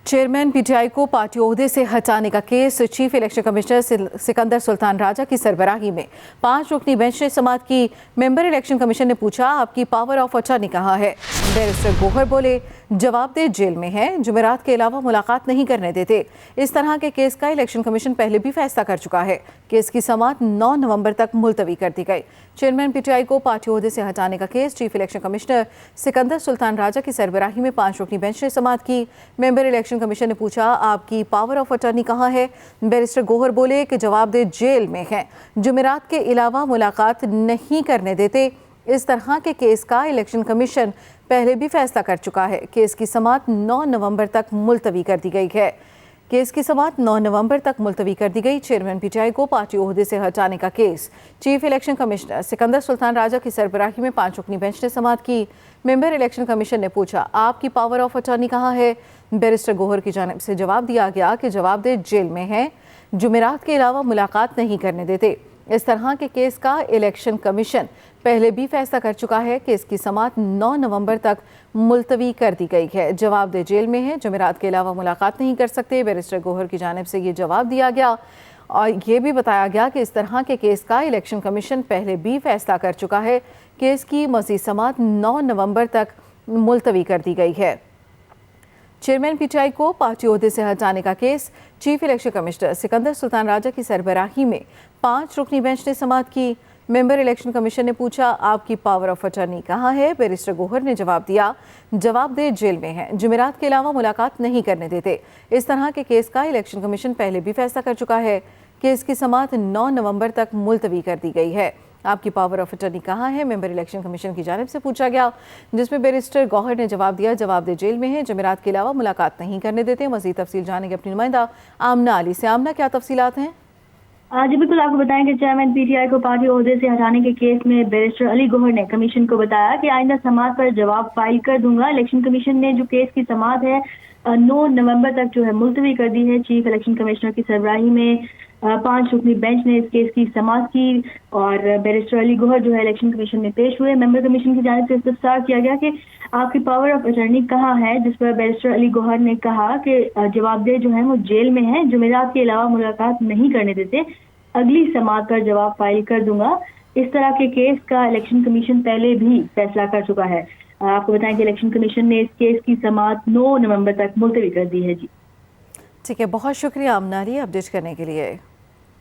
Chairman PTI को party ओहदे से हटाने का case chief election commissioner Sikandar Sultan Raja की सरबराही में 5 रुकनी बेंच ने समाअत की। मेंबर इलेक्शन कमीशन ने पूछा, आपकी पावर ऑफ अटॉर्नी कहाँ है? बैरिस्टर गोहर बोले, जवाब दे जेल में है, जुमेरात के अलावा मुलाकात नहीं करने देते। इस तरह के केस का इलेक्शन कमीशन पहले भी फैसला कर चुका है। केस की समाअत 9 नवंबर तक मुलतवी कर दी गई। चेयरमैन पीटीआई को पार्टी ओहदे से हटाने का case chief election commissioner Sikandar Sultan Raja की सरबराही में 5 रुकनी बेंच ने समाअत की। मेंबर इलेक्शन कमीशन ने पूछा, आपकी पावर ऑफ अटॉर्नी कहाँ है? बैरिस्टर गोहर बोले कि जवाब दे जेल में है, जुमेरात के अलावा मुलाकात नहीं करने देते। इस तरह के केस का इलेक्शन कमीशन पहले भी फैसला कर चुका है। केस की समाअत 9 नवंबर तक मुलतवी कर दी गई है। केस की समाअत 9 नवंबर तक मुलतवी कर दी गई। चेयरमैन पीटीआई को पार्टी ओहदे से हटाने का case chief election commissioner Sikandar Sultan Raja की सरबराही में 5 रुकनी बेंच ने समाअत की। मेंबर इलेक्शन कमीशन ने पूछा, आपकी पावर ऑफ अटॉर्नी कहाँ है? बैरिस्टर गोहर की जानिब से जवाब दिया गया कि जवाब दे जेल में है, जुमेरात के अलावा मुलाकात नहीं करने देते। इस तरह के केस का इलेक्शन कमीशन पहले भी फैसला कर चुका है। केस की समाअत 9 नवंबर तक मुलतवी कर दी गई है। जवाब दे जेल में है, जुमेरात के अलावा मुलाकात नहीं कर सकते। बैरिस्टर गोहर की जानिब से ये जवाब दिया गया और ये भी बताया गया कि इस तरह के केस का इलेक्शन कमीशन पहले भी फैसला कर चुका है। केस की मज़ीद समाअत 9 नवंबर तक मुलतवी कर दी गई है। चेयरमैन पीटीआई को पार्टी ओहदे से हटाने का case chief election commissioner Sikandar Sultan Raja की सरबराही में 5 रुकनी बेंच ने समाअत की। मेंबर इलेक्शन कमीशन ने पूछा, आपकी पावर ऑफ अटॉर्नी कहाँ है? बैरिस्टर गोहर ने जवाब दिया, जवाब दे जेल में है, जुमेरात के अलावा मुलाकात नहीं करने देते। इस तरह के केस का इलेक्शन कमीशन पहले भी फैसला कर चुका है। केस की समाअत 9 नवंबर तक मुलतवी कर दी गई है। आपकी पावर ऑफ अटॉर्नी कहाँ है? मेंबर इलेक्शन कमीशन की जानिब से पूछा गया, जिसमें बैरिस्टर गौहर ने जवाब दिया, जवाब दे जेल में है, जुमेरात के अलावा मुलाकात नहीं करने देते। मज़ीद तफसील जानेंगे अपनी नुमाइंदा आमना अली से। आमना, क्या तफसीलात हैं? जी बिल्कुल, आपको बताएं कि चेयरमैन पीटीआई को पार्टी ओहदे से हटाने के केस में बैरिस्टर अली गौहर ने कमीशन को बताया कि आइंदा समाअत पर जवाब फाइल कर दूंगा। इलेक्शन कमीशन ने जो केस की समाअत है 9 नवंबर तक जो है मुलतवी कर दी है। चीफ इलेक्शन कमिश्नर की सरबराही में 5 रुकनी बेंच ने इस केस की समाअत की और बैरिस्टर अली गौहर जो है इलेक्शन कमीशन में पेश हुए। मेंबर कमीशन की जानिब से इस्तफसार किया गया कि आपकी पावर ऑफ अटॉर्नी कहाँ है, जिस पर बैरिस्टर अली गौहर ने कहा कि जवाबदेह जो है वो जेल में है, जुमेरात के अलावा मुलाकात नहीं करने देते। अगली समाअत पर जवाब फाइल कर दूंगा। इस तरह के केस का इलेक्शन कमीशन पहले भी फैसला कर चुका है। आपको बताएं कि इलेक्शन कमीशन ने इस केस की समाअत 9 नवंबर तक मुलतवी कर दी है। जी ठीक है, बहुत शुक्रिया आमना अली अपडेट करने के लिए।